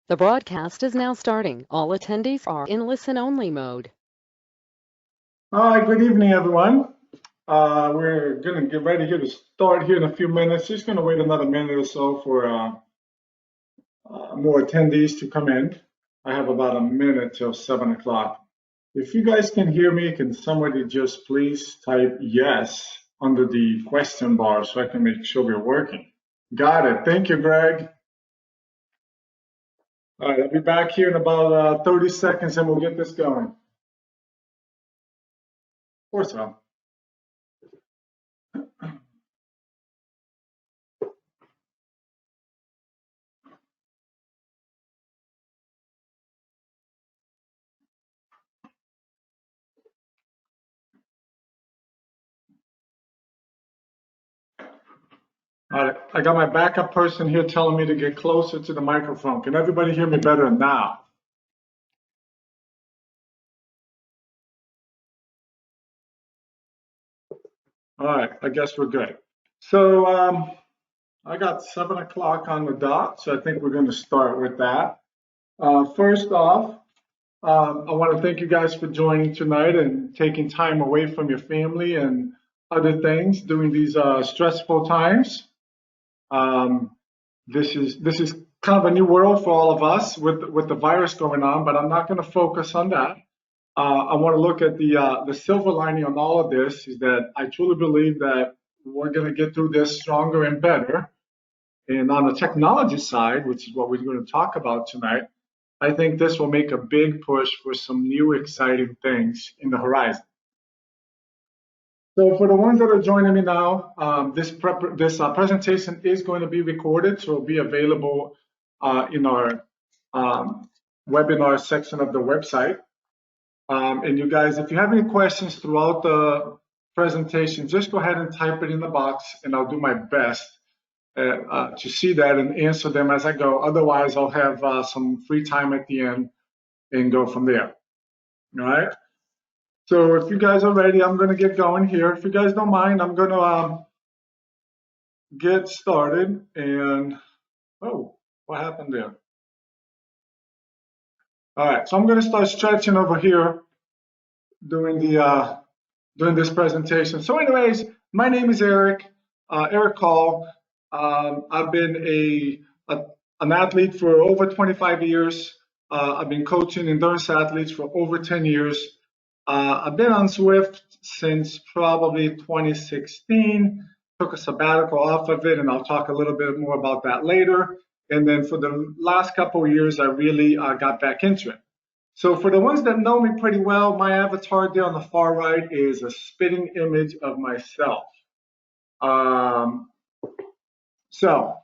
The broadcast is now starting. All attendees are in listen-only mode. Hi, good evening, everyone. We're going to get ready here to start here in a few minutes. Just going to wait another minute or so for more attendees to come in. I have about a minute till 7 o'clock. If you guys can hear me, can somebody just please type yes under the question bar so I can make sure we're working? Got it. Thank you, Greg. All right, I'll be back here in about 30 seconds and we'll get this going. Of course, I'll. All right, I got my backup person here telling me to get closer to the microphone. Can everybody hear me better now? All right, I guess we're good. So I got 7 o'clock on the dot, so I think we're going to start with that. First off, I want to thank you guys for joining tonight and taking time away from your family and other things during these stressful times. This is kind of a new world for all of us with the virus going on, but I'm not going to focus on that. I want to look at the silver lining on all of this is that I truly believe that we're going to get through this stronger and better. And on the technology side, which is what we're going to talk about tonight, I think this will make a big push for some new exciting things in the horizon. So for the ones that are joining me now, this presentation is going to be recorded, so it'll be available in our webinar section of the website. And you guys, if you have any questions throughout the presentation, just go ahead and type it in the box and I'll do my best to see that and answer them as I go. Otherwise, I'll have some free time at the end and go from there. All right. So if you guys are ready, I'm going to get going here. If you guys don't mind, I'm going to get started. And, oh, what happened there? All right, so I'm going to start stretching over here doing this presentation. So anyways, my name is Eric Kahl. I've been an athlete for over 25 years. I've been coaching endurance athletes for over 10 years. I've been on Zwift since probably 2016, took a sabbatical off of it, and I'll talk a little bit more about that later. And then for the last couple of years, I really got back into it. So for the ones that know me pretty well, my avatar there on the far right is a spitting image of myself. So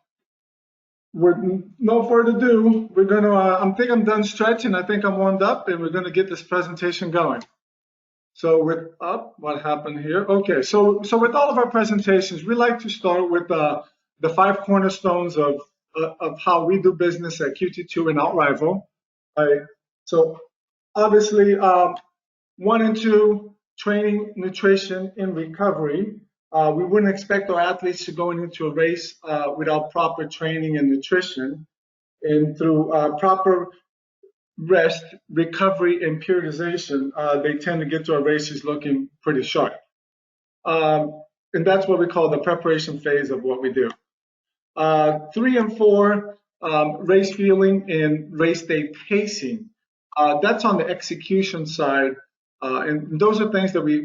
with no further ado, we're going to, I think I'm done stretching. I think I'm warmed up and we're going to get this presentation going. So with what happened here? Okay, so with all of our presentations, we like to start with the 5 cornerstones of how we do business at QT2 and OutRival. So obviously, 1 and 2, training, nutrition, and recovery. We wouldn't expect our athletes to go into a race without proper training and nutrition. And through proper rest, recovery, and periodization, they tend to get to our races looking pretty sharp. And that's what we call the preparation phase of what we do. 3 and 4, race feeling and race day pacing. That's on the execution side. And those are things that we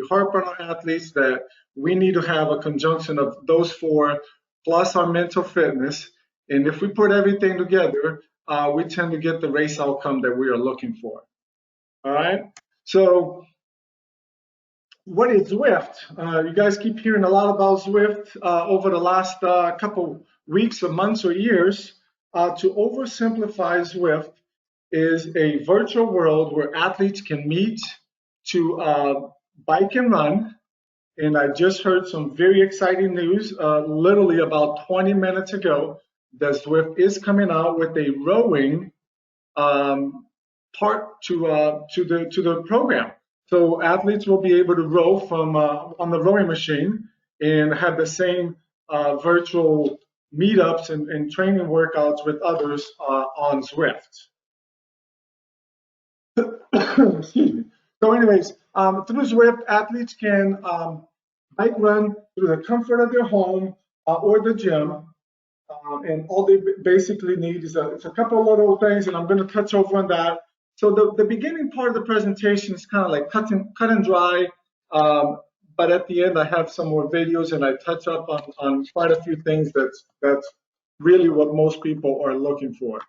harp on our athletes that we need to have a conjunction of those 4 plus our mental fitness. And if we put everything together, we tend to get the race outcome that we are looking for. All right. So what is Zwift? You guys keep hearing a lot about Zwift over the last couple weeks or months or years. To oversimplify, Zwift is a virtual world where athletes can meet to bike and run. And I just heard some very exciting news, literally about 20 minutes ago, that Zwift is coming out with a rowing part to the program. So athletes will be able to row from on the rowing machine and have the same virtual meetups and training workouts with others on Zwift. Excuse me. So anyways, through Zwift, athletes can bike run through the comfort of their home or the gym. And all they basically need is it's a couple of little things, and I'm going to touch over on that. So the beginning part of the presentation is kind of like cut and dry, but at the end I have some more videos and I touch up on quite a few things that's really what most people are looking for.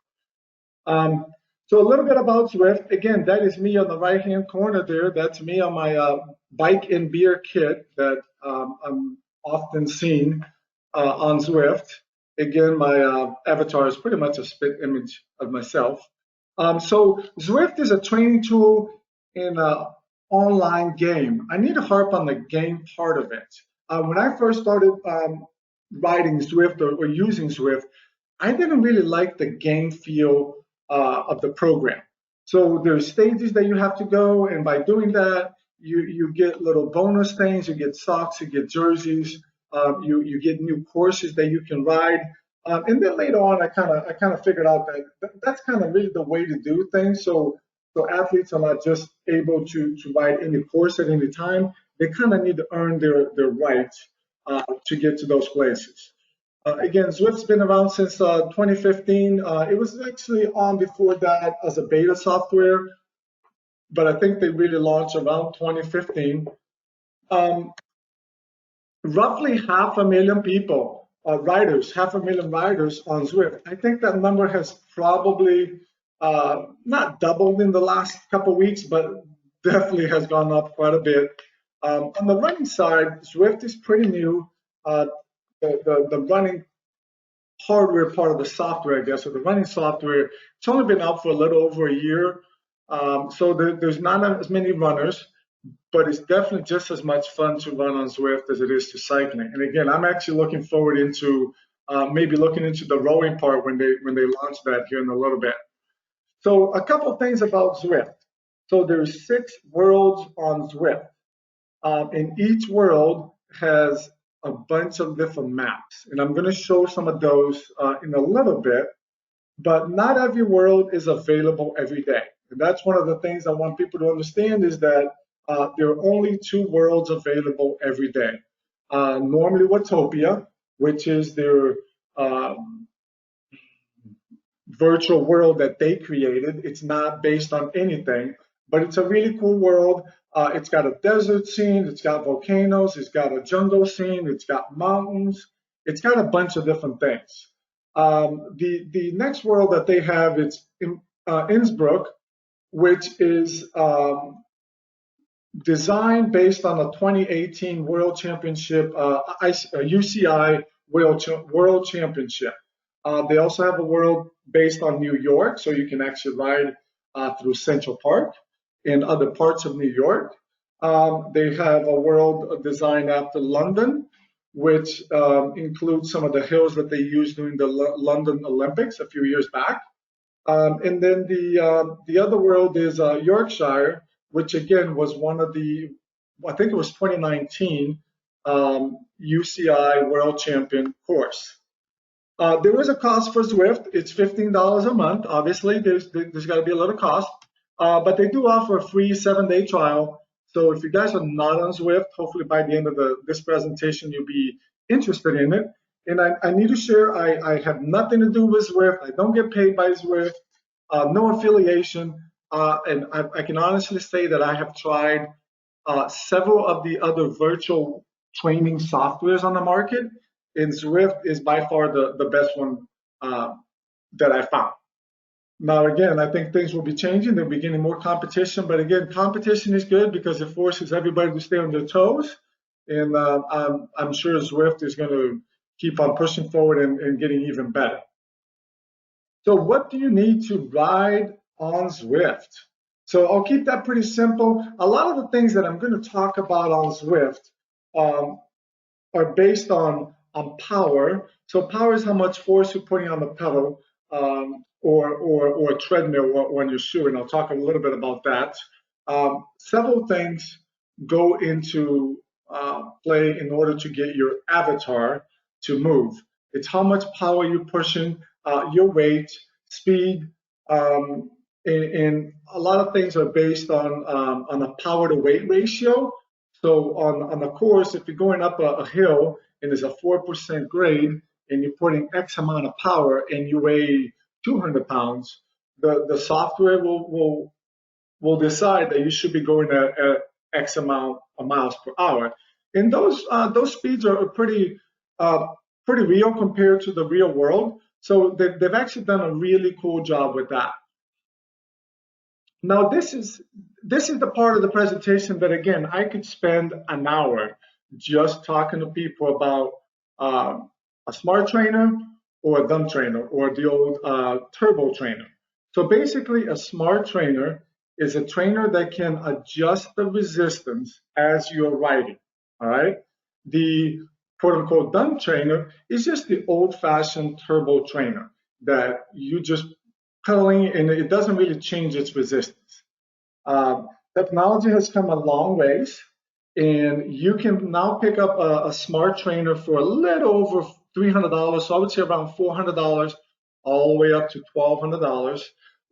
So a little bit about Zwift. Again, that is me on the right-hand corner there. That's me on my bike and beer kit that I'm often seen on Zwift. Again, my avatar is pretty much a spit image of myself. So Zwift is a training tool in an online game. I need to harp on the game part of it. When I first started riding Zwift or using Zwift, I didn't really like the game feel of the program. So there's stages that you have to go, and by doing that, you get little bonus things. You get socks, you get jerseys, you get new courses that you can ride. And then later on, I kind of figured out that that's kind of really the way to do things. So athletes are not just able to ride any course at any time. They kind of need to earn their right to get to those places. Again, Zwift's been around since 2015. It was actually on before that as a beta software, but I think they really launched around 2015. Roughly 500,000 people, riders, 500,000 riders on Zwift. I think that number has probably not doubled in the last couple of weeks, but definitely has gone up quite a bit. On the running side, Zwift is pretty new. The running hardware part of the software, I guess, or the running software, it's only been out for a little over a year. So there's not as many runners, but it's definitely just as much fun to run on Zwift as it is to cycling. And again, I'm actually looking forward into maybe looking into the rowing part when they launch that here in a little bit. So a couple of things about Zwift. So there's 6 worlds on Zwift. And each world has a bunch of different maps. And I'm going to show some of those in a little bit, but not every world is available every day. And that's one of the things I want people to understand is that there are only 2 worlds available every day. Normally Watopia, which is their virtual world that they created. It's not based on anything, but it's a really cool world. It's got a desert scene, it's got volcanoes, it's got a jungle scene, it's got mountains, it's got a bunch of different things. The next world that they have is Innsbruck, which is designed based on a 2018 World Championship, UCI World Championship. They also have a world based on New York, so you can actually ride through Central Park in other parts of New York. They have a world designed after London, which includes some of the hills that they used during the London Olympics a few years back. And then the other world is Yorkshire, which again was one of the, I think it was 2019 UCI World Champion course. There is a cost for Zwift. It's $15 a month. Obviously, there's got to be a little cost, but they do offer a free 7-day trial. So if you guys are not on Zwift, hopefully by the end of this presentation, you'll be interested in it. And I need to share, I have nothing to do with Zwift. I don't get paid by Zwift, no affiliation. And I can honestly say that I have tried several of the other virtual training softwares on the market, and Zwift is by far the best one that I found. Now, again, I think things will be changing. They'll be getting more competition. But again, competition is good because it forces everybody to stay on their toes. And I'm sure Zwift is going to keep on pushing forward and getting even better. So what do you need to ride on Zwift? So I'll keep that pretty simple. A lot of the things that I'm going to talk about on Zwift are based on power. So power is how much force you're putting on the pedal or a treadmill or on your shoe, and I'll talk a little bit about that. Several things go into play in order to get your avatar to move. It's how much power you're pushing, your weight, speed, and a lot of things are based on a power to weight ratio. So on a course, if you're going up a hill and there's a 4% grade and you're putting X amount of power and you weigh 200 pounds, the software will decide that you should be going at X amount of miles per hour. And those speeds are pretty real compared to the real world. So they've actually done a really cool job with that. Now this is the part of the presentation that again I could spend an hour just talking to people about a smart trainer or a dumb trainer or the old turbo trainer. So basically, a smart trainer is a trainer that can adjust the resistance as you're riding. All right. The quote unquote dumb trainer is just the old fashioned turbo trainer that you just pedaling and it doesn't really change its resistance. Technology has come a long ways, and you can now pick up a smart trainer for a little over $300. So I would say around $400, all the way up to $1,200.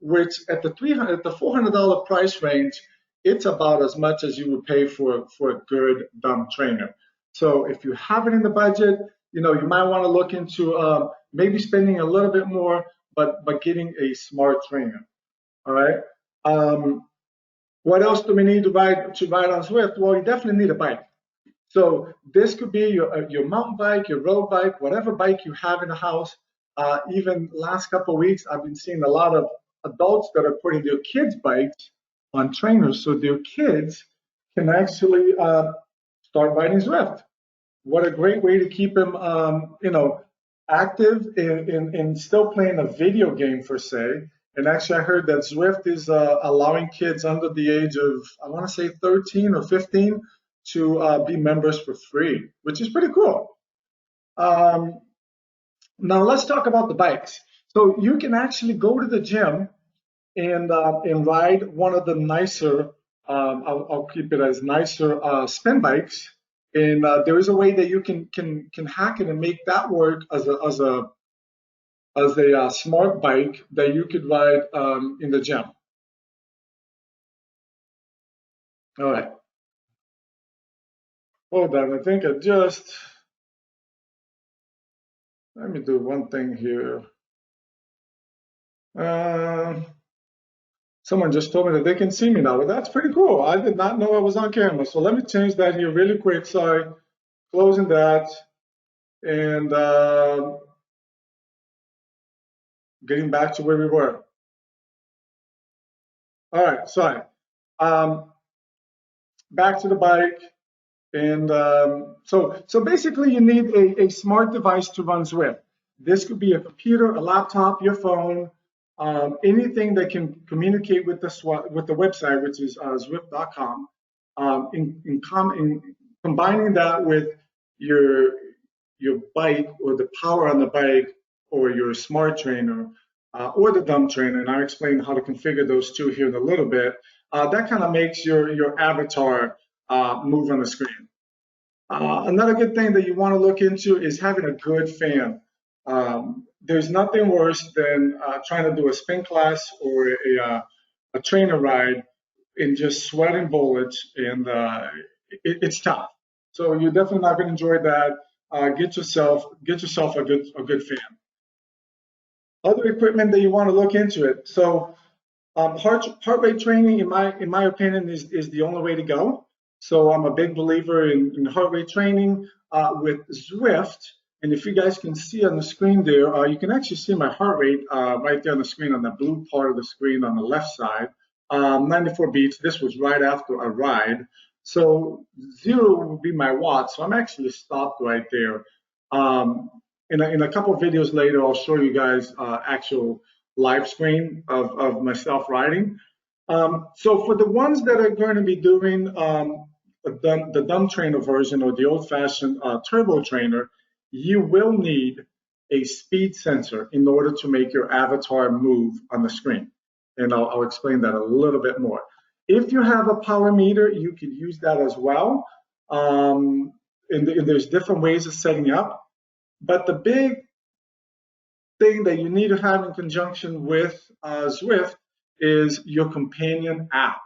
Which at the $400 price range, it's about as much as you would pay for a good dumb trainer. So if you have it in the budget, you might want to look into maybe spending a little bit more, but getting a smart trainer. All right. What else do we need to ride on Zwift? Well, you definitely need a bike. So this could be your mountain bike, your road bike, whatever bike you have in the house. Even last couple of weeks, I've been seeing a lot of adults that are putting their kids' bikes on trainers so their kids can actually start riding Zwift. What a great way to keep them, active and still playing a video game per se. And actually, I heard that Zwift is allowing kids under the age of, I want to say 13 or 15 to be members for free, which is pretty cool. Now let's talk about the bikes. So you can actually go to the gym and ride one of the nicer, I'll keep it as nicer spin bikes. And there is a way that you can hack it and make that work as a smart bike that you could ride in the gym. All right. Hold on. I think let me do one thing here. Someone just told me that they can see me now. Well, that's pretty cool. I did not know I was on camera. So let me change that here really quick. Sorry. Closing that. And getting back to where we were. All right, sorry. Back to the bike. And so basically you need a smart device to run Zwift. This could be a computer, a laptop, your phone, anything that can communicate with the website, which is Zwift.com. In combining that with your bike or the power on the bike or your smart trainer or the dumb trainer, and I'll explain how to configure those two here in a little bit, that kind of makes your avatar move on the screen. Another good thing that you want to look into is having a good fan. There's nothing worse than trying to do a spin class or a trainer ride and just sweating bullets, and it's tough. So you're definitely not going to enjoy that. Get yourself a good fan. Other equipment that you want to look into it. So heart rate training, in my opinion, is the only way to go. So I'm a big believer in heart rate training with Zwift. And if you guys can see on the screen there, you can actually see my heart rate right there on the screen on the blue part of the screen on the left side. 94 beats. This was right after a ride. So 0 would be my watts. So I'm actually stopped right there. In a couple of videos later, I'll show you guys actual live screen of myself riding. So for the ones that are going to be doing the dumb trainer version or the old-fashioned turbo trainer, you will need a speed sensor in order to make your avatar move on the screen. And I'll explain that a little bit more. If you have a power meter, you can use that as well. And there's different ways of setting up. But the thing that you need to have in conjunction with Zwift is your companion app.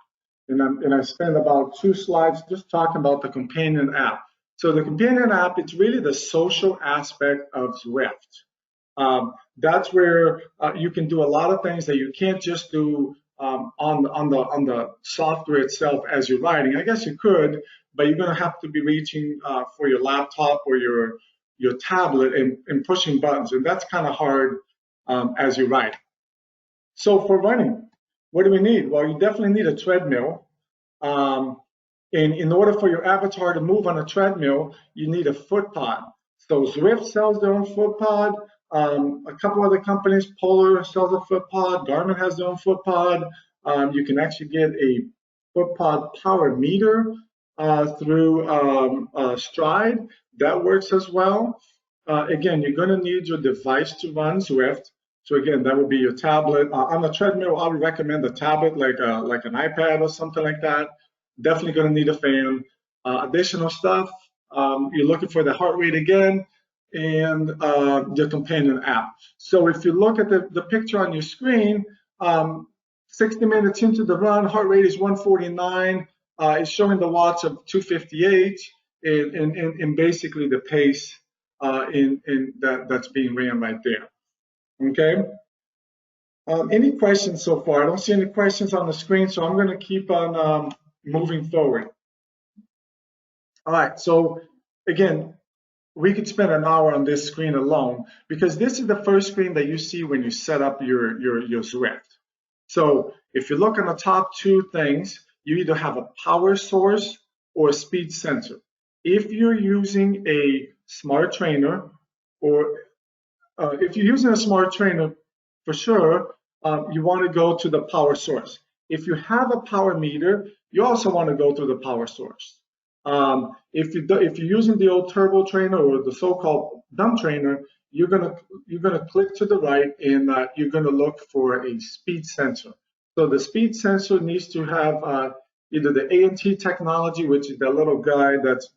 And I spent about 2 slides just talking about the companion app. So the companion app, it's really the social aspect of Zwift. That's where you can do a lot of things that you can't just do on the software itself as you're riding. I guess you could, but you're going to have to be reaching for your laptop or your tablet and pushing buttons, and that's kind of hard as you ride. So for running, what do we need? Well, you definitely need a treadmill. And in order for your avatar to move on a treadmill, you need a foot pod. So Zwift sells their own foot pod. A couple other companies, Polar sells a foot pod. Garmin has their own foot pod. You can actually get a foot pod power meter through Stride. That works as well. Again, you're going to need your device to run Zwift. So again, that would be your tablet. On the treadmill, I would recommend a tablet like an iPad or something like that. Definitely going to need a fan. Additional stuff, you're looking for the heart rate again and the companion app. So if you look at the picture on your screen, 60 minutes into the run, heart rate is 149. It's showing the watts of 258 and basically the pace that's being ran right there. Okay. Any questions so far? I don't see any questions on the screen, so I'm going to keep on moving forward. All right, so again, we could spend an hour on this screen alone because this is the first screen that you see when you set up your Zwift. So if you look on the top 2 things, you either have a power source or a speed sensor. If you're using a smart trainer or if you're using a smart trainer, for sure, you want to go to the power source. If you have a power meter, you also want to go to the power source. If you're using the old turbo trainer or the so-called dumb trainer, you're gonna click to the right and you're gonna look for a speed sensor. So the speed sensor needs to have either the ANT technology, which is that little guy that's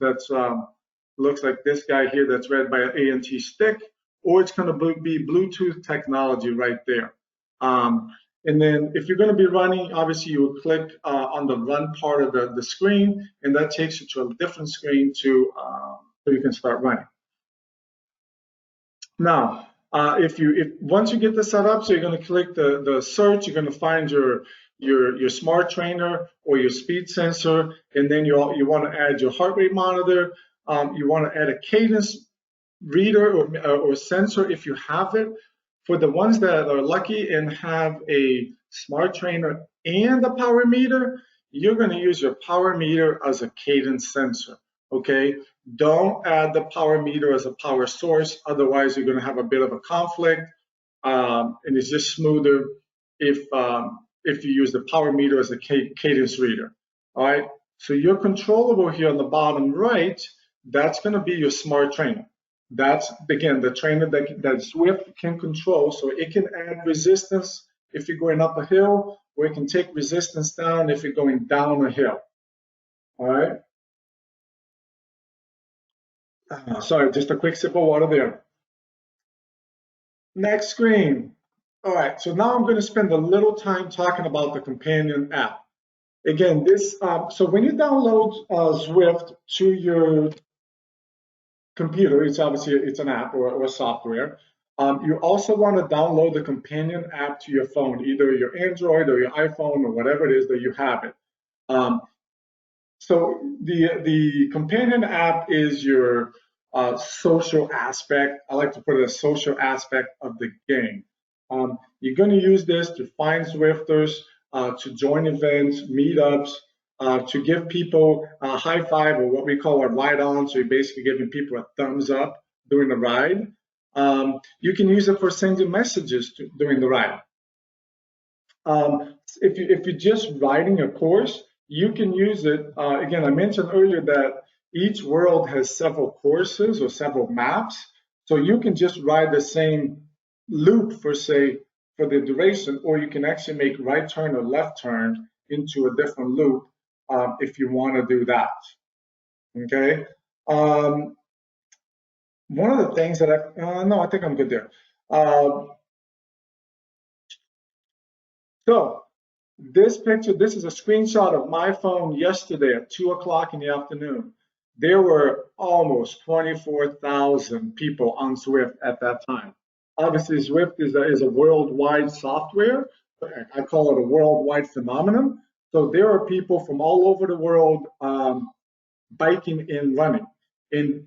looks like this guy here that's read by an ANT stick, or it's going to be Bluetooth technology right there. And then if you're going to be running, obviously you will click on the run part of the screen, and that takes you to a different screen so you can start running. Now, once you get this set up, so you're going to click the search, you're going to find your smart trainer or your speed sensor, and then you want to add your heart rate monitor. You want to add a cadence reader or sensor if you have it. For the ones that are lucky and have a smart trainer and a power meter, you're going to use your power meter as a cadence sensor. Okay, don't add the power meter as a power source, otherwise you're going to have a bit of a conflict, and it's just smoother if you use the power meter as a cadence reader. All right, so your controllable here on the bottom right, that's going to be your smart trainer. That's, again, the trainer that Zwift can control, so it can add resistance if you're going up a hill, or it can take resistance down if you're going down a hill. All right. Sorry, just a quick sip of water there. Next screen. All right, so now I'm going to spend a little time talking about the companion app. Again, so when you download Zwift to your computer, it's an app or software. You also want to download the companion app to your phone, either your Android or your iPhone or whatever it is that you have it. So the companion app is your social aspect. I like to put it as social aspect of the game. You're going to use this to find Zwifters, to join events, meetups, to give people a high five, or what we call a ride on. So you're basically giving people a thumbs up during the ride. You can use it for sending messages during the ride. If you're just riding a course, you can use it. Again, I mentioned earlier that each world has several courses or several maps. So you can just ride the same loop for the duration, or you can actually make right turn or left turn into a different loop if you want to do that. Okay. One of the things that I think I'm good there. Uh, so this picture, this is a screenshot of my phone yesterday at 2 o'clock in the afternoon. There were almost 24,000 people on Zwift at that time. Obviously, Zwift is a worldwide software. I call it a worldwide phenomenon. So there are people from all over the world biking and running. And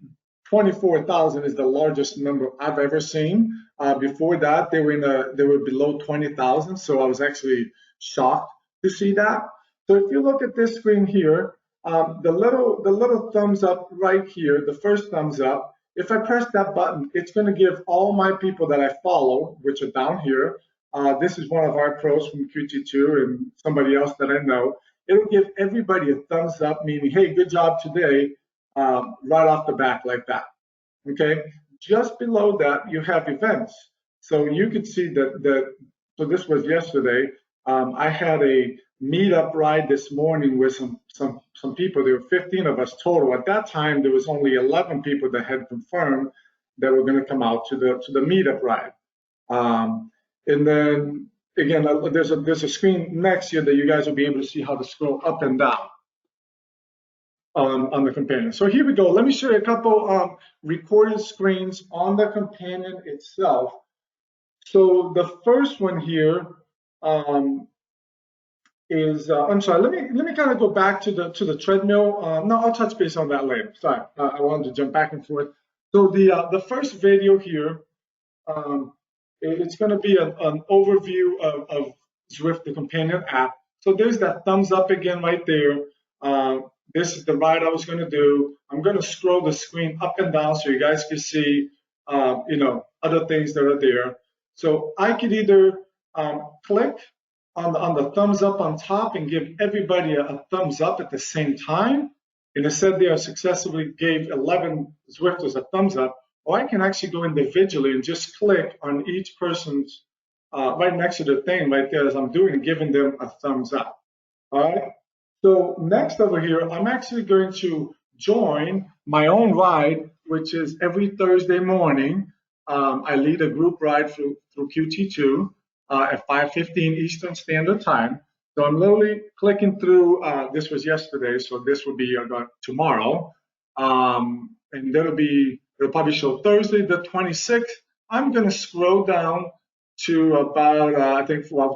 24,000 is the largest number I've ever seen. Before that, they were below 20,000. So I was actually shocked to see that. So if you look at this screen here, the little thumbs up right here, the first thumbs up, if I press that button, it's going to give all my people that I follow, which are down here. This is one of our pros from QT2 and somebody else that I know. It'll give everybody a thumbs up, meaning, hey, good job today, right off the back like that. Okay. Just below that, you have events. So you could see so this was yesterday. I had a meetup ride this morning with some people. There were 15 of us total. At that time, there was only 11 people that had confirmed that were going to come out to the meetup ride. And then again, there's a screen next here that you guys will be able to see how to scroll up and down on the companion. So here we go. Let me show you a couple recorded screens on the companion itself. So the first one here is I'm sorry. Let me kind of go back to the treadmill. No, I'll touch base on that later. Sorry, I wanted to jump back and forth. So the first video here, it's going to be an overview of Zwift, the companion app. So there's that thumbs up again right there. This is the ride I was going to do. I'm going to scroll the screen up and down so you guys can see, other things that are there. So I could either click on the thumbs up on top and give everybody a thumbs up at the same time. And it said there I successfully gave 11 Zwifters a thumbs up. Or I can actually go individually and just click on each person's right next to the thing right there as I'm doing and giving them a thumbs up. All right. So next over here, I'm actually going to join my own ride, which is every Thursday morning. I lead a group ride through QT2 at 5:15 Eastern Standard Time. So I'm literally clicking through. This was yesterday, so this will be tomorrow, and it'll probably show Thursday the 26th. I'm going to scroll down to about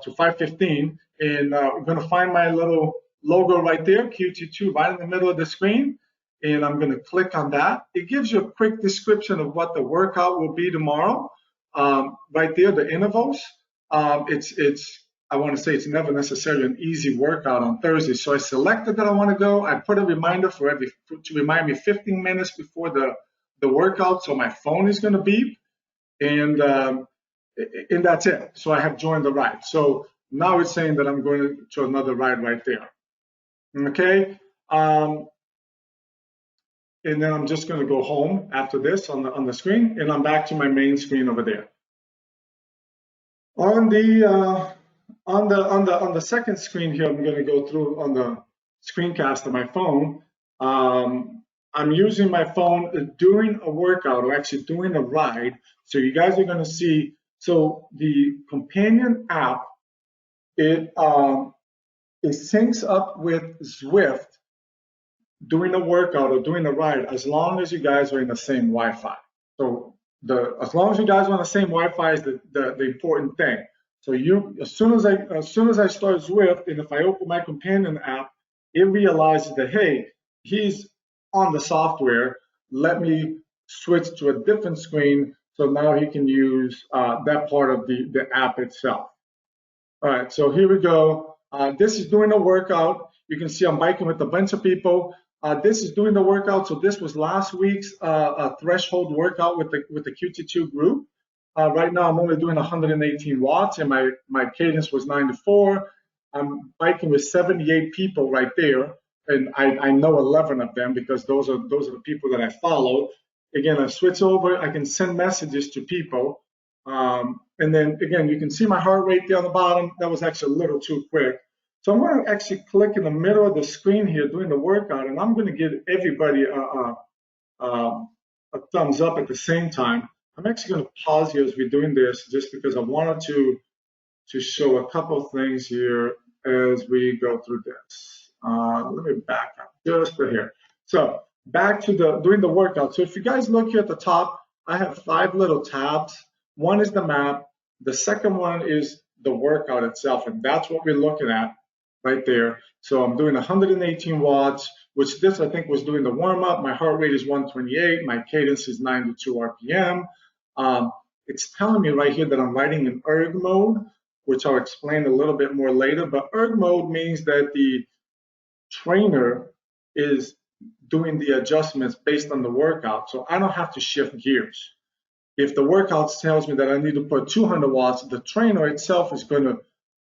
to 5:15, and I'm going to find my little logo right there, QT2, right in the middle of the screen, and I'm going to click on that. It gives you a quick description of what the workout will be tomorrow. Right there, the intervals. I want to say it's never necessarily an easy workout on Thursday. So I selected that I want to go. I put a reminder to remind me 15 minutes before the workout. So my phone is going to beep, and that's it. So I have joined the ride. So now it's saying that I'm going to another ride right there. Okay. And then I'm just going to go home after this on the screen, and I'm back to my main screen over there. On the second screen here, I'm going to go through on the screencast of my phone. I'm using my phone during a workout or actually during a ride. So you guys are going to see. So the companion app, it syncs up with Zwift during a workout or during a ride, as long as you guys are in the same Wi-Fi. So as long as you guys are on the same Wi-Fi is the important thing. So as soon as I start Zwift, and if I open my companion app, it realizes that, hey, he's on the software. Let me switch to a different screen so now he can use that part of the app itself. All right, so here we go. This is doing a workout. You can see I'm biking with a bunch of people. This is doing the workout. So this was last week's threshold workout with the QT2 group. Right now I'm only doing 118 watts, and my cadence was 9 to 4. I'm biking with 78 people right there, and I know 11 of them because those are the people that I follow. Again, I switch over. I can send messages to people, and then again you can see my heart rate there on the bottom. That was actually a little too quick. So I'm going to actually click in the middle of the screen here doing the workout, and I'm going to give everybody a thumbs up at the same time. I'm actually going to pause here as we're doing this, just because I wanted to show a couple of things here as we go through this. Let me back up just right here. So back to doing the workout. So if you guys look here at the top, I have 5 little tabs. One is the map. The second one is the workout itself, and that's what we're looking at right there. So I'm doing 118 watts, which this I think was doing the warm up. My heart rate is 128. My cadence is 92 RPM. It's telling me right here that I'm riding in Erg mode, which I'll explain a little bit more later. But Erg mode means that the trainer is doing the adjustments based on the workout. So I don't have to shift gears. If the workout tells me that I need to put 200 watts, the trainer itself is going to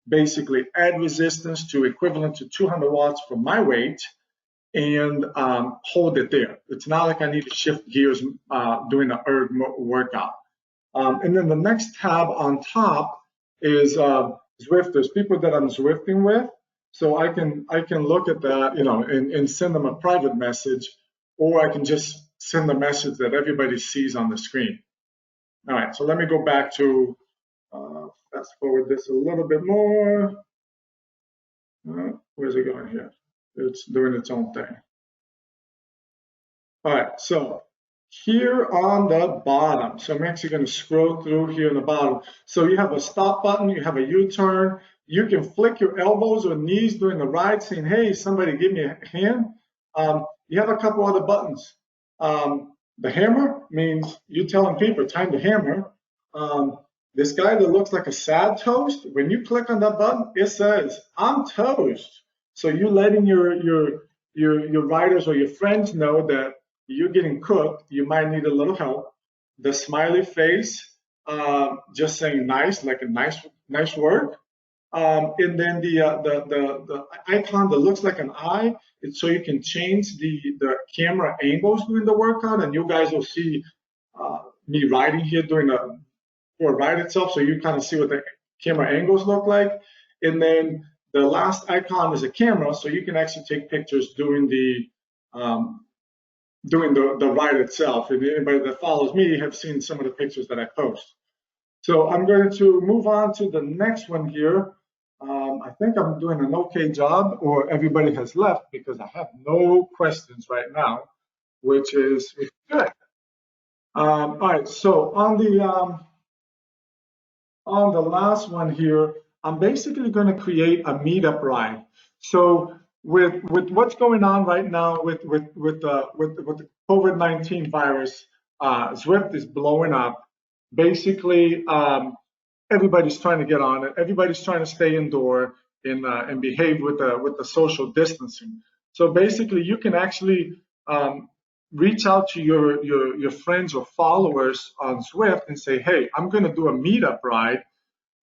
basically add resistance to equivalent to 200 watts for my weight and hold it there. It's not like I need to shift gears doing an erg workout. And then the next tab on top is Zwift. There's people that I'm Zwifting with, so I can look at that, and send them a private message, or I can just send the message that everybody sees on the screen. All right, so let me go back to fast forward this a little bit more. Where's it going here? It's doing its own thing. All right, so here on the bottom, so I'm actually going to scroll through here on the bottom. So you have a stop button, you have a U-turn, you can flick your elbows or knees during the ride saying, hey, somebody give me a hand. You have a couple other buttons. The hammer means you telling people time to hammer. This guy that looks like a sad toast, when you click on that button, it says, I'm toast. So you're letting your riders or your friends know that you're getting cooked, you might need a little help. The smiley face, just saying nice, like a nice work. And then the icon that looks like an eye, it's so you can change the camera angles during the workout, and you guys will see me riding here during the ride itself, so you kind of see what the camera angles look like. And then the last icon is a camera, so you can actually take pictures during the ride itself. And anybody that follows me have seen some of the pictures that I post. So I'm going to move on to the next one here. I think I'm doing an okay job, or everybody has left because I have no questions right now, which is good. All right, so on the last one here, I'm basically going to create a meetup ride. So with what's going on right now with the COVID-19 virus, Zwift is blowing up. Basically, everybody's trying to get on it. Everybody's trying to stay indoor and behave with the social distancing. So basically, you can actually reach out to your friends or followers on Zwift and say, hey, I'm going to do a meetup ride.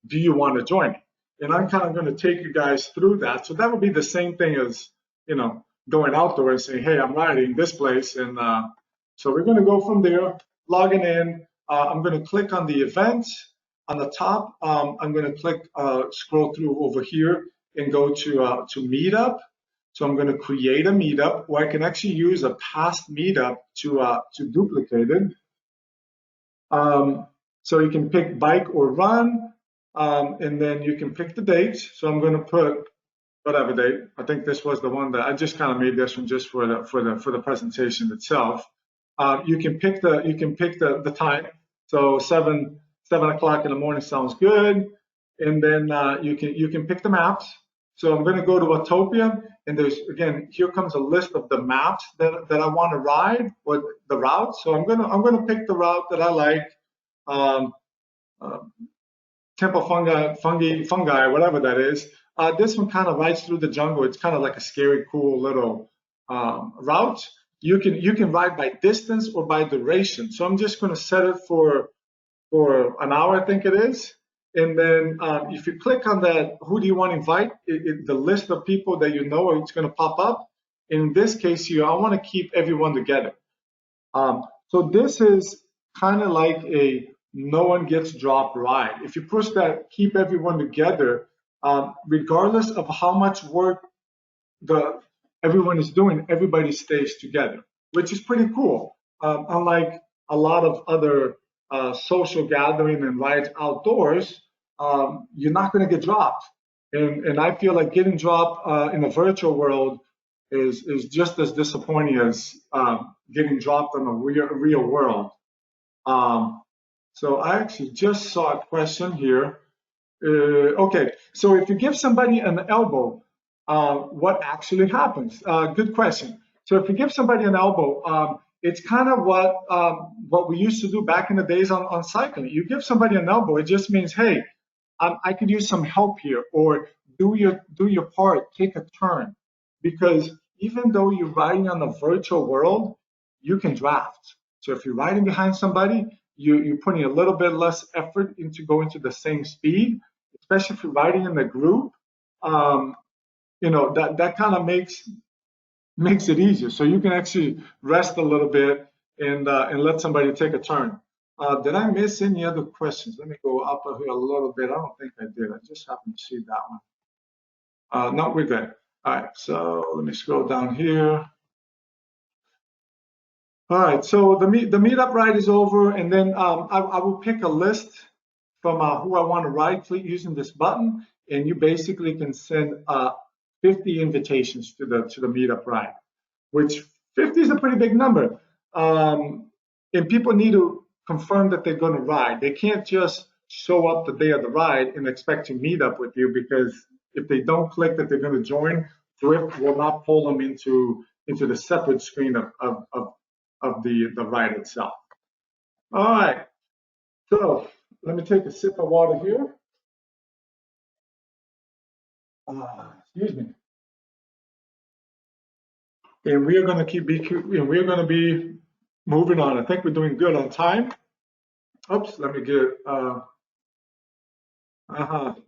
Do you want to join me? And I'm kind of going to take you guys through that. So that would be the same thing as, going outdoor and saying, hey, I'm riding this place. And so we're going to go from there, logging in. I'm going to click on the events on the top. I'm going to click, scroll through over here and go to meetup. So I'm going to create a meetup where I can actually use a past meetup to duplicate it. So you can pick bike or run, and then you can pick the dates. So I'm going to put whatever date. I think this was the one that I just kind of made this one just for the presentation itself. You can pick the time. So 7 o'clock in the morning sounds good. And then you can pick the maps. So I'm going to go to Autopia, and again, here comes a list of the maps that I want to ride, or the routes. So I'm going to pick the route that I like. Temple fungi, whatever that is. This one kind of rides through the jungle. It's kind of like a scary, cool little route. You can ride by distance or by duration. So I'm just going to set it for an hour, I think it is. And then if you click on that, who do you want to invite? The list of people that you know, it's going to pop up. In this case here, I want to keep everyone together. So this is kind of like a no one gets dropped ride. If you push that, keep everyone together, regardless of how much work everyone is doing, everybody stays together, which is pretty cool. Unlike a lot of other social gathering and rides outdoors, you're not going to get dropped. And I feel like getting dropped in the virtual world is just as disappointing as getting dropped in the real world. Um, so I actually just saw a question here. Okay, so if you give somebody an elbow, what actually happens? Good question. So if you give somebody an elbow, it's kind of what we used to do back in the days on cycling. You give somebody an elbow, it just means, hey, I could use some help here, or do your part, take a turn, because even though you're riding on the virtual world, you can draft. So if you're riding behind somebody, you're putting a little bit less effort into going to the same speed, especially if you're riding in a group. Um, that kind of makes it easier. So you can actually rest a little bit and let somebody take a turn. Did I miss any other questions? Let me go up here a little bit. I don't think I did. I just happened to see that one. No, we're good. All right, so let me scroll down here. All right, so the meetup ride is over, and then I will pick a list from who I want to ride using this button, and you basically can send 50 invitations to the meetup ride, which 50 is a pretty big number. And people need to confirm that they're going to ride. They can't just show up the day of the ride and expect to meet up with you, because if they don't click that they're going to join, Zwift will not pull them into the separate screen of the ride itself. All right, so let me take a sip of water here. Excuse me. And we are going to be moving on. I think we're doing good on time. Oops, let me get.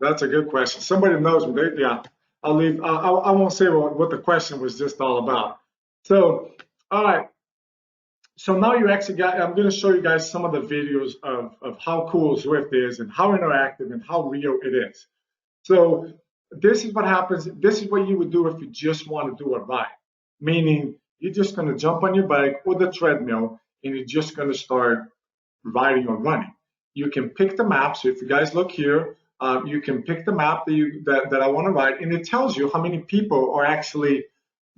That's a good question. Somebody knows me. Yeah, I'll leave. I won't say what the question was just all about. So, all right. So now you actually got. I'm going to show you guys some of the videos of how cool Zwift is and how interactive and how real it is. So this is what happens. This is what you would do if you just want to do a ride, meaning you're just going to jump on your bike or the treadmill and you're just going to start riding or running. You can pick the map. So if you guys look here, you can pick the map that I want to ride, and it tells you how many people are actually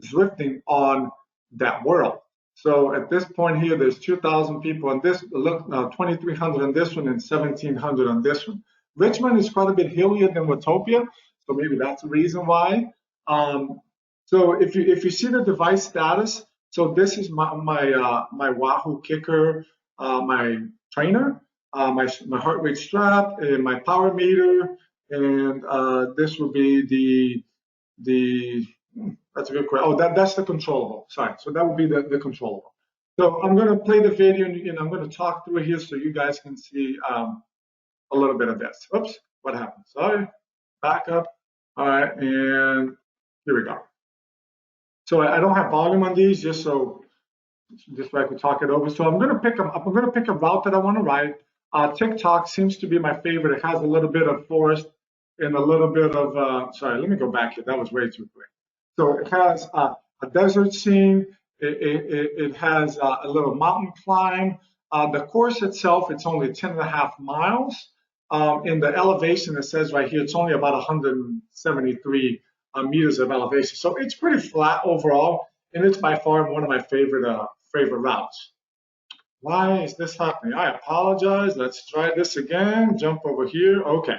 Zwifting on that world. So at this point here, there's 2,000 people on this, 2,300 on this one, and 1,700 on this one. Richmond is quite a bit hillier than Watopia, so maybe that's the reason why. So if you see the device status, so this is my Wahoo Kicker, my trainer, my heart rate strap, and my power meter, and this would be the that's a good question. Oh, that's the controllable. Sorry, so that would be the controllable. So I'm going to play the video and I'm going to talk through it here so you guys can see a little bit of this. Oops, what happened? Sorry, back up. All right, and here we go. So I don't have volume on these, just so I can talk it over. So I'm going to pick a route that I want to ride. TikTok seems to be my favorite. It has a little bit of forest and a little bit of. Sorry, let me go back here. That was way too quick. So it has a desert scene. It has a little mountain climb. The course itself, it's only 10.5 miles. In the elevation, it says right here, it's only about 173 meters of elevation. So it's pretty flat overall, and it's by far one of my favorite routes. Why is this happening? I apologize. Let's try this again. Jump over here. Okay.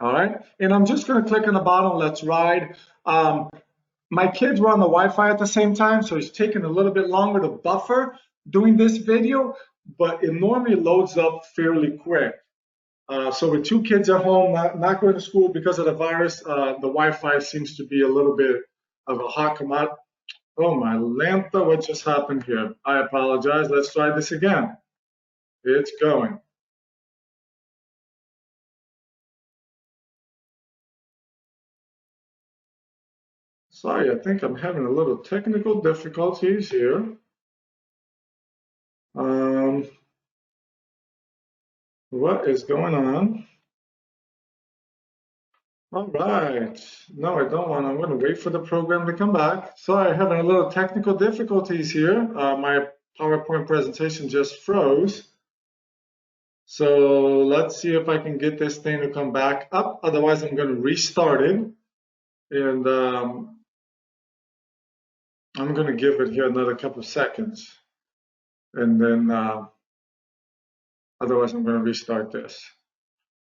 All right. And I'm just going to click on the bottom. Let's ride. My kids were on the Wi-Fi at the same time, so it's taking a little bit longer to buffer doing this video, but it normally loads up fairly quick. So with 2 kids at home, not going to school because of the virus, the Wi-Fi seems to be a little bit of a hot commodity. Oh my Lanta, what just happened here? I apologize. Let's try this again. It's going. Sorry, I think I'm having a little technical difficulties here. What is going on? All right. No, I don't want. I'm going to wait for the program to come back. Sorry, having a little technical difficulties here. My PowerPoint presentation just froze. So let's see if I can get this thing to come back up. Otherwise, I'm going to restart it. And I'm going to give it here another couple of seconds. And then otherwise, I'm going to restart this.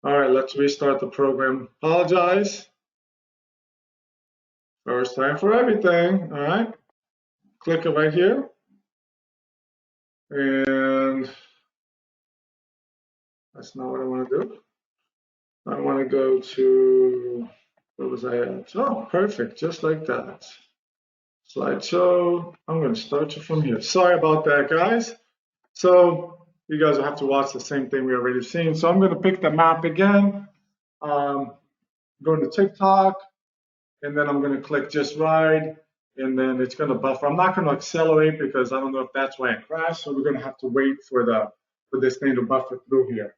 All right, let's restart the program. Apologize. First time for everything. All right. Click it right here. And that's not what I want to do. I want to go to, where was I at? Oh, perfect, just like that. Slideshow, I'm going to start you from here. Sorry about that, guys. So you guys will have to watch the same thing we already seen. So I'm going to pick the map again, go to TikTok, and then I'm going to click just ride, and then it's going to buffer. I'm not going to accelerate because I don't know if that's why it crashed, so we're going to have to wait for this thing to buffer through here.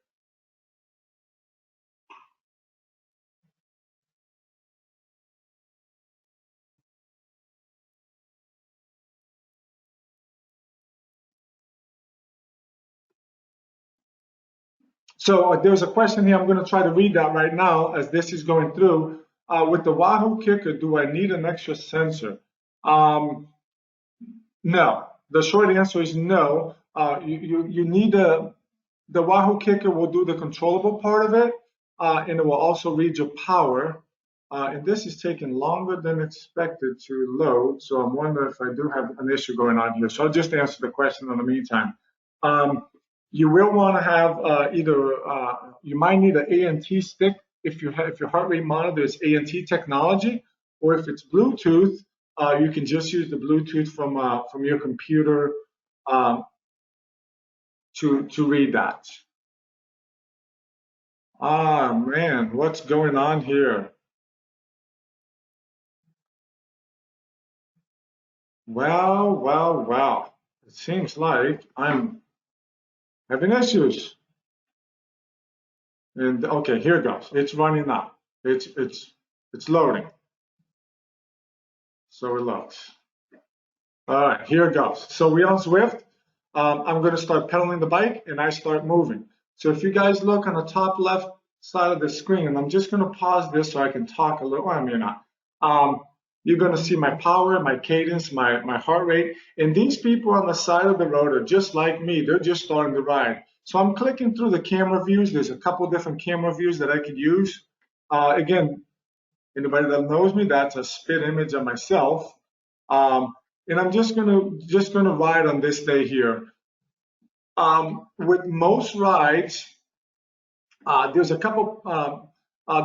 So there's a question here. I'm going to try to read that right now as this is going through. With the Wahoo Kicker, do I need an extra sensor? No. The short answer is no. You need the Wahoo Kicker will do the controllable part of it, and it will also read your power. And this is taking longer than expected to load, so I'm wondering if I do have an issue going on here. So I'll just answer the question in the meantime. You will want to have you might need an ANT stick if your heart rate monitor is ANT technology, or if it's Bluetooth, you can just use the Bluetooth from your computer to read that. Ah, man, what's going on here? Well. It seems like I'm having issues. And okay, here it goes. It's running now. It's loading. So it loads. All right, here it goes. So we're on Zwift. I'm going to start pedaling the bike, and I start moving. So if you guys look on the top left side of the screen, and I'm just going to pause this so I can talk a little. Well, I mean, you're going to see my power, my cadence, my heart rate. And these people on the side of the road are just like me. They're just starting to ride. So I'm clicking through the camera views. There's a couple different camera views that I could use. Again, anybody that knows me, that's a spit image of myself. And I'm just gonna ride on this day here. With most rides, there's a couple.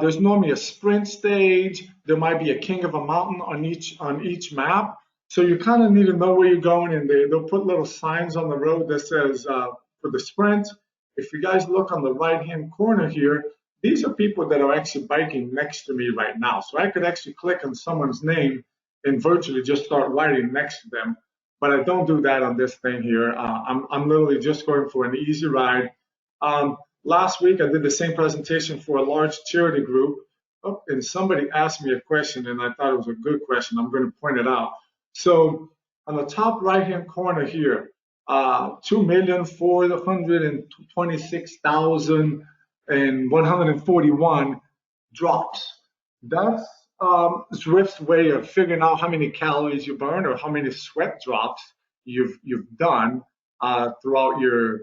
There's normally a sprint stage. There might be a king of a mountain on each map. So you kind of need to know where you're going, and they'll put little signs on the road that says for the sprint. If you guys look on the right-hand corner here, these are people that are actually biking next to me right now. So I could actually click on someone's name and virtually just start riding next to them. But I don't do that on this thing here. I'm literally just going for an easy ride. Last week, I did the same presentation for a large charity group, and somebody asked me a question, and I thought it was a good question. I'm going to point it out. So on the top right-hand corner here, 2,426,141 drops. That's Zwift's way of figuring out how many calories you burn or how many sweat drops you've done throughout your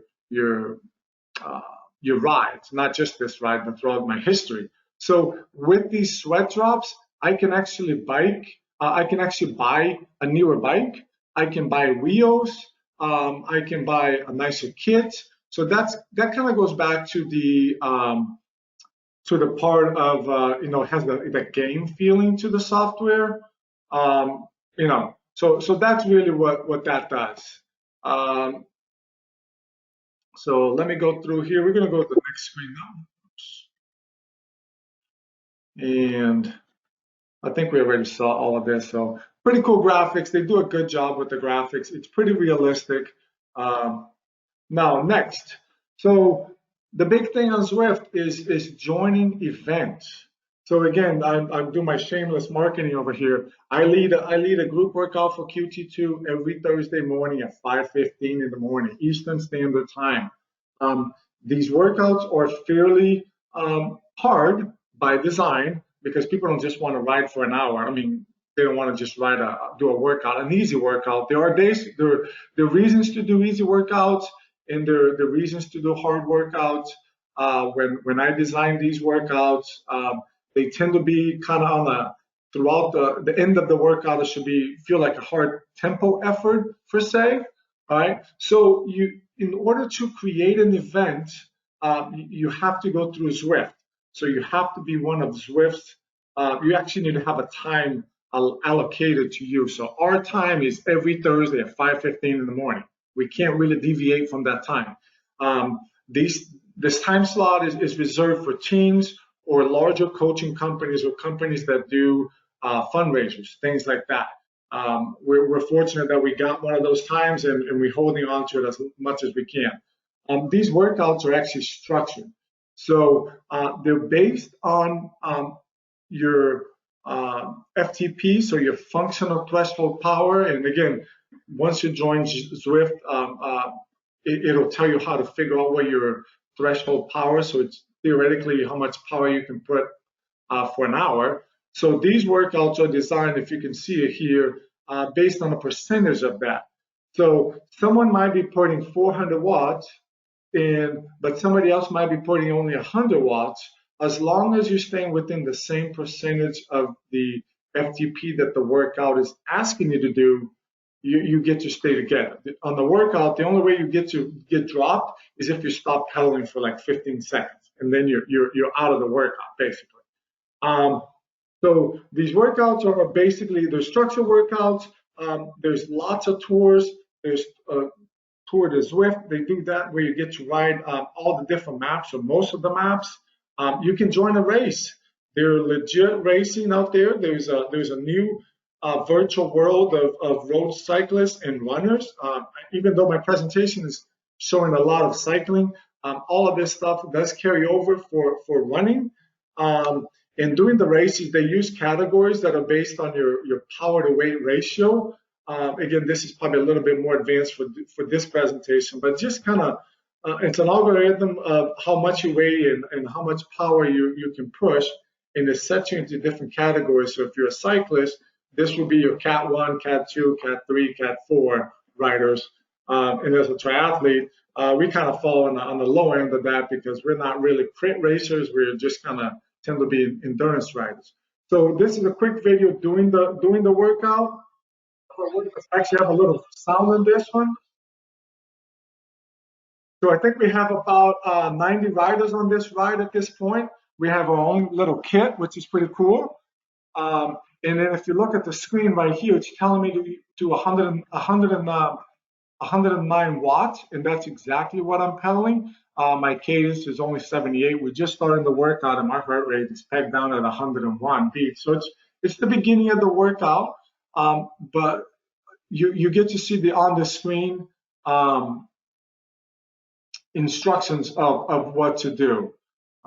rides, not just this ride, but throughout my history. So with these sweat drops, I can actually buy a newer bike. I can buy wheels. I can buy a nicer kit. So that kind of goes back to the part of it has the game feeling to the software. So that's really what that does. So let me go through here. We're going to go to the next screen now. And I think we already saw all of this. So pretty cool graphics. They do a good job with the graphics. It's pretty realistic. Now, next. So the big thing on Zwift is joining events. So again, I'm doing my shameless marketing over here. I lead a group workout for QT2 every Thursday morning at 5:15 in the morning, Eastern Standard Time. Um, these workouts are fairly hard by design because people don't just want to ride for an hour. I mean, they don't want to just do a workout, an easy workout. There are reasons to do easy workouts, and there are reasons to do hard workouts. When I design these workouts, they tend to be kind of on throughout the end of the workout. It should feel like a hard tempo effort per se. All right. So in order to create an event, you have to go through Zwift. So you have to be one of Zwift's. You actually need to have a time allocated to you. So our time is every Thursday at 5:15 in the morning. We can't really deviate from that time. This time slot is reserved for teams or larger coaching companies or companies that do fundraisers, things like that. We're fortunate that we got one of those times, and we're holding on to it as much as we can. These workouts are actually structured. So they're based on your FTP, so your functional threshold power. And again, once you join Zwift, it'll tell you how to figure out what your threshold power. So it's theoretically how much power you can put for an hour. So these workouts are designed, if you can see it here, based on a percentage of that. So someone might be putting 400 watts in, but somebody else might be putting only 100 watts. As long as you're staying within the same percentage of the FTP that the workout is asking you to do, you get to stay together. On the workout, the only way you get to get dropped is if you stop pedaling for like 15 seconds, and then you're out of the workout basically. So these workouts are basically, they're structured workouts. There's lots of tours. There's Tour de Zwift. They do that where you get to ride all the different maps or most of the maps. You can join a race. They're legit racing out there. There's a new virtual world of road cyclists and runners. Even though my presentation is showing a lot of cycling, all of this stuff does carry over for running. And doing the races, they use categories that are based on your power to weight ratio. Again, this is probably a little bit more advanced for this presentation, but just kind of, it's an algorithm of how much you weigh and how much power you can push, and it sets you into different categories. So if you're a cyclist, this will be your Cat 1, Cat 2, Cat 3, Cat 4 riders. And as a triathlete, we kind of fall on the low end of that because we're not really crit racers. We're just kind of tend to be endurance riders. So this is a quick video doing the workout. I actually have a little sound in this one. So I think we have about 90 riders on this ride at this point. We have our own little kit, which is pretty cool. And then if you look at the screen right here, it's telling me to do 109 watts, and that's exactly what I'm pedaling. My cadence is only 78. We're just starting the workout, and my heart rate is pegged down at 101 beats. So it's the beginning of the workout, but you get to see on the screen instructions of what to do.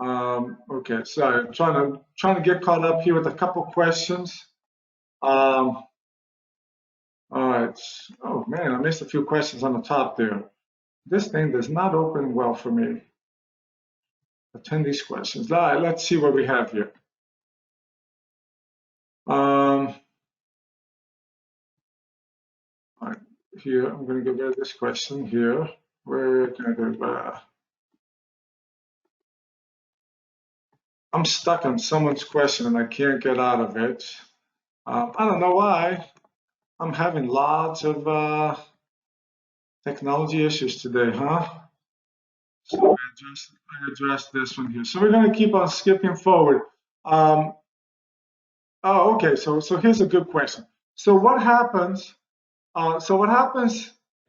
Okay, so I'm trying to get caught up here with a couple questions. All right. Oh man, I missed a few questions on the top there. This thing does not open well for me. Attendees questions. All right, let's see what we have here. All right, here, I'm going to get rid of this question here. Where can I go? I'm stuck on someone's question and I can't get out of it. I don't know why. I'm having lots of technology issues today, huh? So I address this one here. So we're going to keep on skipping forward. Oh, okay. So here's a good question. So what happens?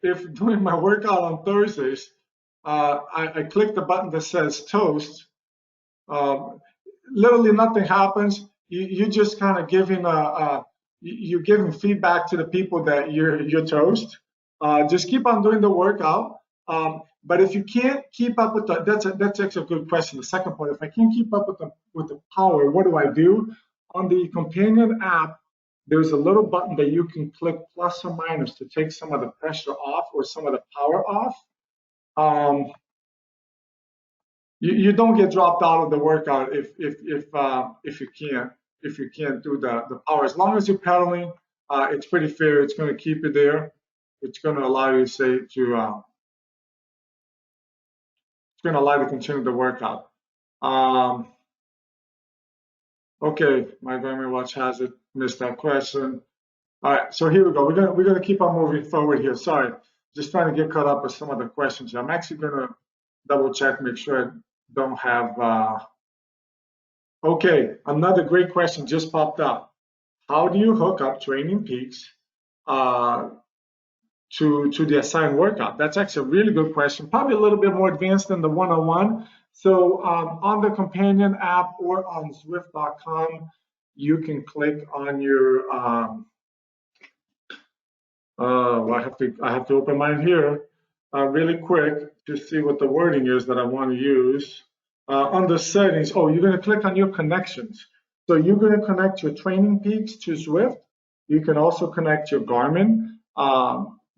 If doing my workout on Thursdays, I click the button that says toast. Literally nothing happens. You just kind of you're giving feedback to the people that you're toast. Just keep on doing the workout. But if you can't keep up with that's actually a good question. The second point, if I can't keep up with the power, what do? On the companion app, there's a little button that you can click plus or minus to take some of the pressure off or some of the power off. You don't get dropped out of the workout if you can't do the power. As long as you're pedaling, it's pretty fair. It's going to keep you there. It's going to allow you it's going to allow you to continue the workout. Okay, my Garmin watch has it. Missed that question. All right, so here we go. We're gonna keep on moving forward here. Sorry, just trying to get caught up with some of the questions. I'm actually gonna double check, make sure I don't have. Okay, another great question just popped up. How do you hook up Training Peaks to the assigned workout? That's actually a really good question. Probably a little bit more advanced than the 101. So on the companion app or on Zwift.com, you can click on your. I have to open mine here really quick to see what the wording is that I want to use. Under settings, you're going to click on your connections. So you're going to connect your Training Peaks to Zwift. You can also connect your Garmin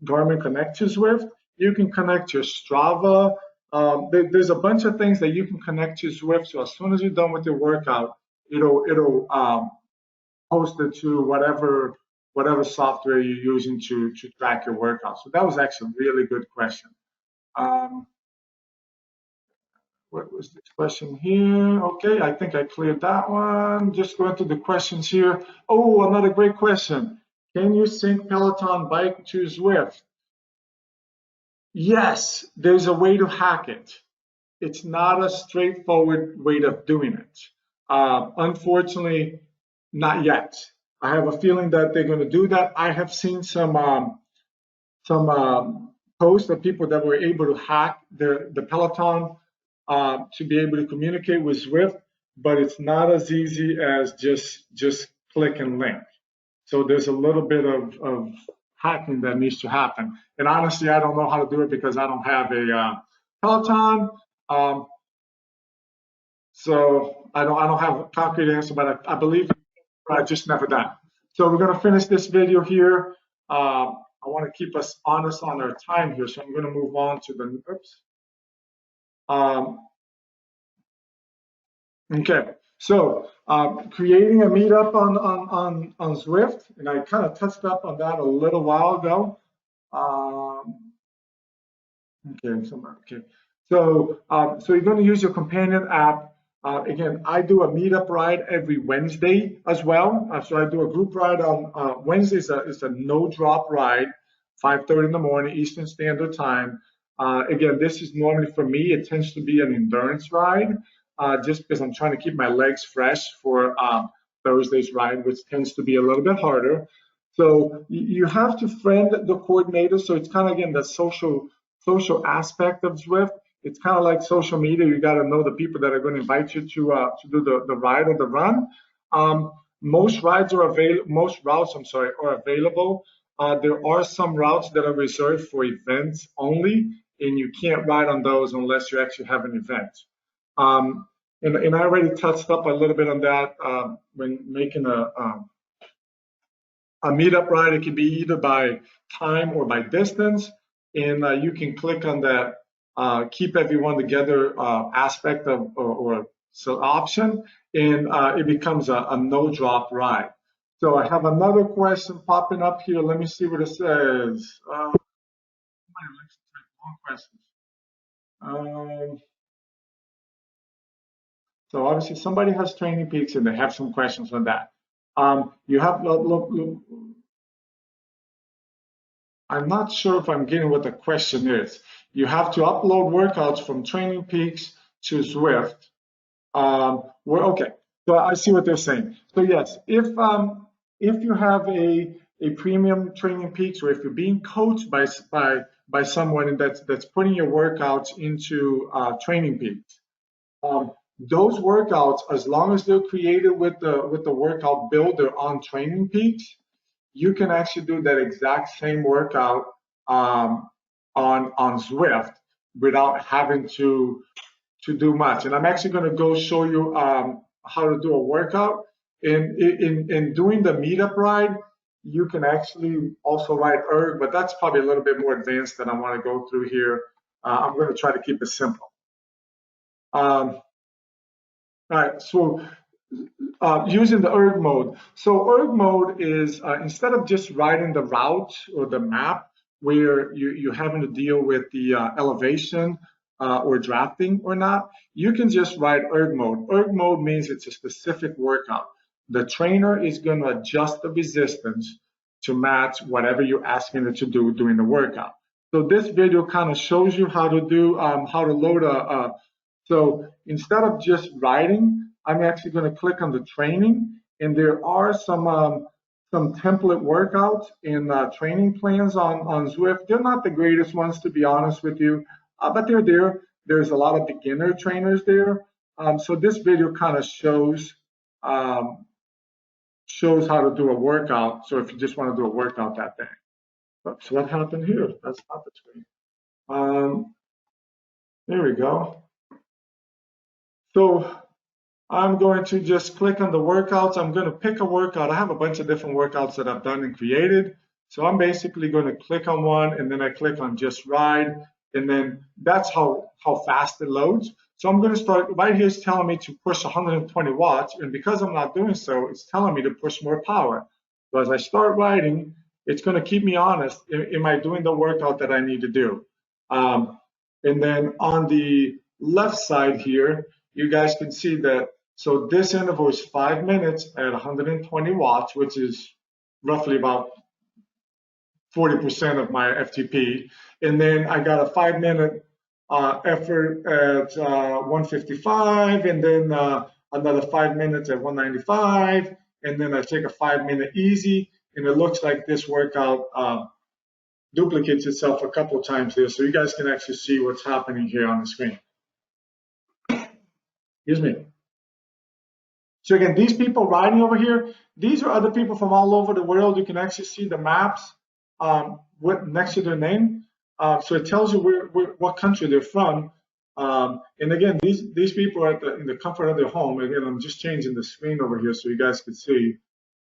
Connect to Zwift. You can connect your Strava. There's a bunch of things that you can connect to Zwift. So as soon as you're done with your workout, it'll post it to whatever software you're using to track your workout. So that was actually a really good question. What was this question here? Okay, I think I cleared that one. Just going through the questions here. Oh, another great question. Can you sync Peloton bike to Zwift? Yes, there's a way to hack it. It's not a straightforward way of doing it. Unfortunately, not yet. I have a feeling that they're going to do that. I have seen some posts of people that were able to hack the Peloton to be able to communicate with Zwift, but it's not as easy as just click and link. So there's a little bit of hacking that needs to happen. And honestly, I don't know how to do it because I don't have a Peloton. So I don't have a concrete answer, but I believe I just never done. So we're going to finish this video here. I want to keep us honest on our time here, so I'm going to move on to the oops. Okay, so creating a meetup on Zwift, and I kind of touched up on that a little while ago. So you're going to use your companion app. Again, I do a meetup ride every Wednesday as well. So I do a group ride on Wednesday. It's a no drop ride, 5:30 in the morning Eastern Standard Time. Again, this is normally for me. It tends to be an endurance ride, just because I'm trying to keep my legs fresh for Thursday's ride, which tends to be a little bit harder. So you have to friend the coordinator. So it's kind of, again, the social aspect of Zwift. It's kind of like social media. You got to know the people that are going to invite you to do the ride or the run. Most routes are available. There are some routes that are reserved for events only, and you can't ride on those unless you actually have an event. And I already touched up a little bit on that when making a meetup ride. It can be either by time or by distance, and you can click on that keep everyone together aspect of or option, and it becomes a no drop ride. So I have another question popping up here. Let me see what it says. Long questions. So obviously somebody has Training Peaks and they have some questions on that. You have look. I'm not sure if I'm getting what the question is. You have to upload workouts from Training Peaks to Zwift. Okay, so I see what they're saying. So yes, if you have a premium Training Peaks, or if you're being coached by someone that's putting your workouts into Training Peaks, those workouts, as long as they're created with the workout builder on Training Peaks, you can actually do that exact same workout on Zwift. without having to do much. And I'm actually going to go show you how to do a workout. In doing the meetup ride, you can actually also ride erg, but that's probably a little bit more advanced than I want to go through here. I'm going to try to keep it simple. All right, so using the Erg mode. So Erg mode is instead of just writing the route or the map where you're having to deal with the elevation or drafting or not, you can just write Erg mode. Erg mode means it's a specific workout. The trainer is going to adjust the resistance to match whatever you're asking it to do during the workout. So this video kind of shows you how to do how to load so instead of just writing, I'm actually going to click on the training, and there are some template workouts in training plans on Zwift. They're not the greatest ones, to be honest with you, but they're there. There's a lot of beginner trainers there. So this video kind of shows how to do a workout. So if you just want to do a workout that day. Oops, what happened here? That's not the screen. There we go. So I'm going to just click on the workouts. I'm going to pick a workout. I have a bunch of different workouts that I've done and created. So I'm basically going to click on one, and then I click on just ride, and then that's how fast it loads. So I'm going to start, right here it's telling me to push 120 watts, and because I'm not doing so, it's telling me to push more power. So as I start riding, it's going to keep me honest. Am I doing the workout that I need to do? And then on the left side here, you guys can see that, so this interval is 5 minutes at 120 watts, which is roughly about 40% of my FTP. And then I got a 5-minute effort at 155, and then another 5 minutes at 195, and then I take a 5-minute easy, and it looks like this workout duplicates itself a couple of times here, so you guys can actually see what's happening here on the screen. Excuse me. So again, these people riding over here, these are other people from all over the world. You can actually see the maps next to their name. So it tells you what country they're from. And again, these people are in the comfort of their home. Again, I'm just changing the screen over here so you guys can see.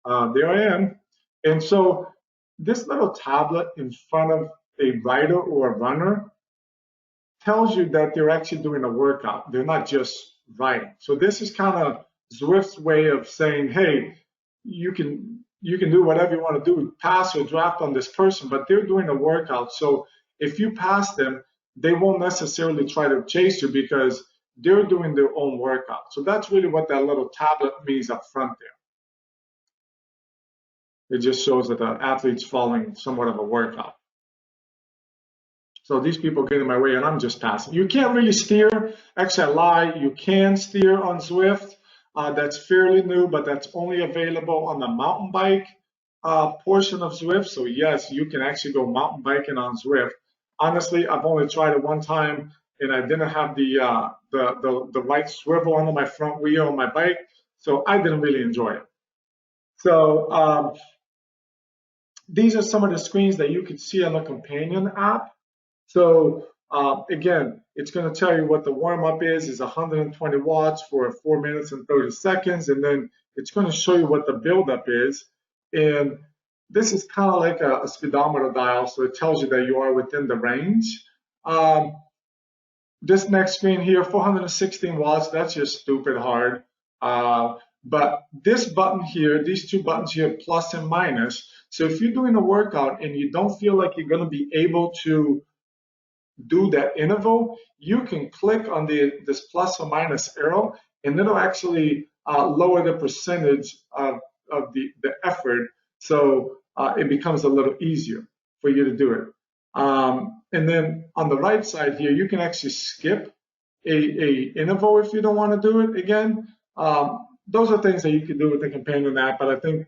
There I am. And so this little tablet in front of a rider or a runner tells you that they're actually doing a workout. They're not just riding. So this is kind of Zwift's way of saying, hey, you can do whatever you want to do, pass or draft on this person, but they're doing a workout. So if you pass them, they won't necessarily try to chase you because they're doing their own workout. So that's really what that little tablet means up front there. It just shows that the athlete's following somewhat of a workout. So these people get in my way and I'm just passing. You can't really steer. Actually, I lie. You can steer on Zwift. That's fairly new, but that's only available on the mountain bike portion of Zwift. So yes, you can actually go mountain biking on Zwift. Honestly, I've only tried it one time, and I didn't have the right swivel under my front wheel on my bike, so I didn't really enjoy it. So these are some of the screens that you can see on the companion app. So again, it's going to tell you what the warm-up is 120 watts for 4 minutes and 30 seconds, and then it's going to show you what the build-up is. And this is kind of like a speedometer dial, so it tells you that you are within the range. This next screen here, 416 watts, that's just stupid hard. But this button here, these two buttons here, plus and minus. So if you're doing a workout and you don't feel like you're going to be able to do that interval, you can click on this plus or minus arrow, and it'll actually lower the percentage of the effort, so it becomes a little easier for you to do it. And then on the right side here, you can actually skip a interval if you don't want to do it again. Those are things that you can do with the companion app, but I think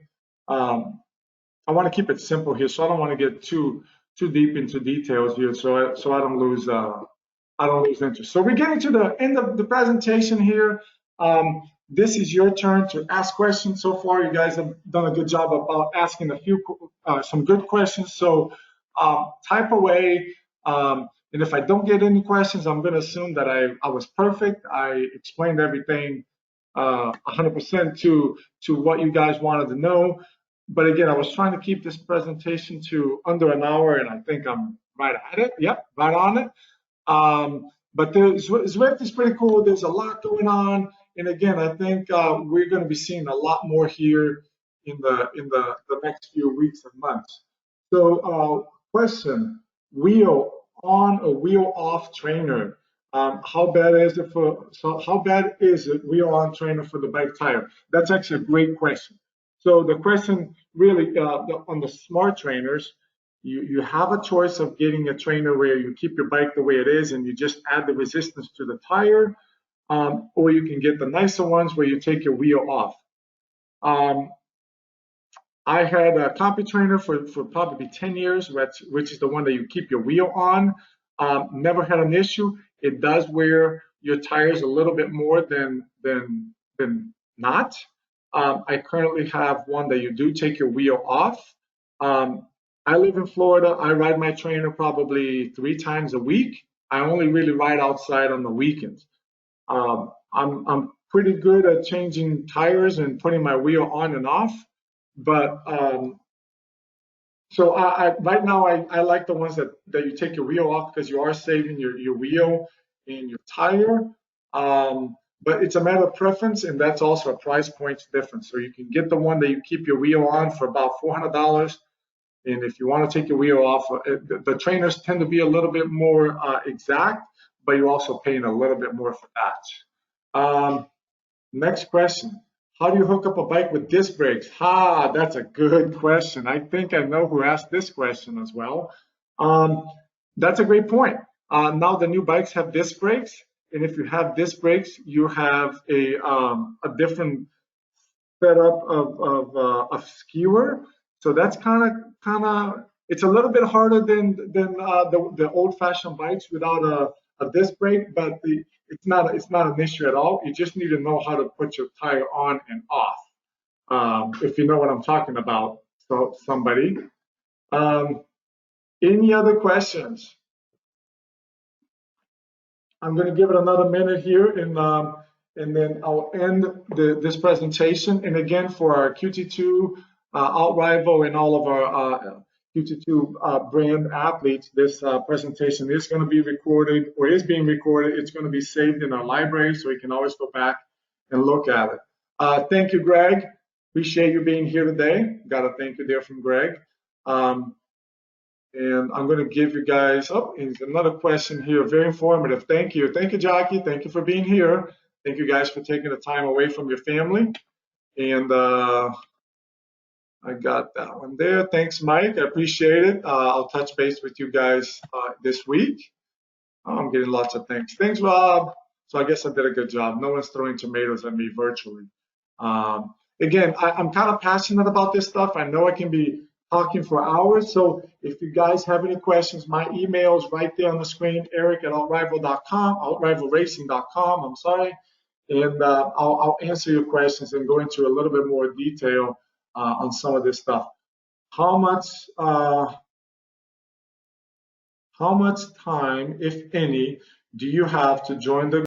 I want to keep it simple here, so I don't want to get too deep into details here, so I don't lose interest. So we're getting to the end of the presentation here. This is your turn to ask questions. So far, you guys have done a good job about asking some good questions. So type away. And if I don't get any questions, I'm going to assume that I was perfect. I explained everything 100% to what you guys wanted to know. But again, I was trying to keep this presentation to under an hour, and I think I'm right at it. Yep, right on it. But Zwift is pretty cool. There's a lot going on, and again, I think we're going to be seeing a lot more here in the next few weeks and months. So, question: wheel on or wheel off trainer? How bad is it wheel on trainer for the bike tire? That's actually a great question. So the question really on the smart trainers, you have a choice of getting a trainer where you keep your bike the way it is and you just add the resistance to the tire, or you can get the nicer ones where you take your wheel off. I had a compi trainer for probably 10 years, which is the one that you keep your wheel on. Never had an issue. It does wear your tires a little bit more than not. I currently have one that you do take your wheel off. I live in Florida. I ride my trainer probably 3 times a week. I only really ride outside on the weekends. I'm pretty good at changing tires and putting my wheel on and off. But so right now I like the ones that you take your wheel off because you are saving your wheel and your tire. But it's a matter of preference, and that's also a price point difference. So you can get the one that you keep your wheel on for about $400. And if you want to take your wheel off, the trainers tend to be a little bit more exact, but you're also paying a little bit more for that. Next question. How do you hook up a bike with disc brakes? That's a good question. I think I know who asked this question as well. That's a great point. Now the new bikes have disc brakes, and if you have disc brakes, you have a different setup of skewer. So that's kind of it's a little bit harder than the old-fashioned bikes without a disc brake, but it's not an issue at all. You just need to know how to put your tire on and off, if you know what I'm talking about. So somebody, any other questions? I'm going to give it another minute here, and then I'll end this presentation. And again, for our QT2, OutRival, and all of our QT2 brand athletes, this presentation is going to be recorded, or is being recorded. It's going to be saved in our library, so you can always go back and look at it. Thank you, Greg. Appreciate you being here today. Got a thank you there from Greg. And I'm going to give you guys, here's another question here, very informative. Thank you. Thank you, Jackie. Thank you for being here. Thank you guys for taking the time away from your family. And I got that one there. Thanks, Mike. I appreciate it. I'll touch base with you guys this week. I'm getting lots of thanks. Thanks, Rob. So I guess I did a good job. No one's throwing tomatoes at me virtually. Again, I'm kind of passionate about this stuff. I know I can be talking for hours. So if you guys have any questions, my email is right there on the screen, Eric@outrival.com, OutRivalRacing.com, I'm sorry. And I'll answer your questions and go into a little bit more detail on some of this stuff. How much time, if any, do you have to join the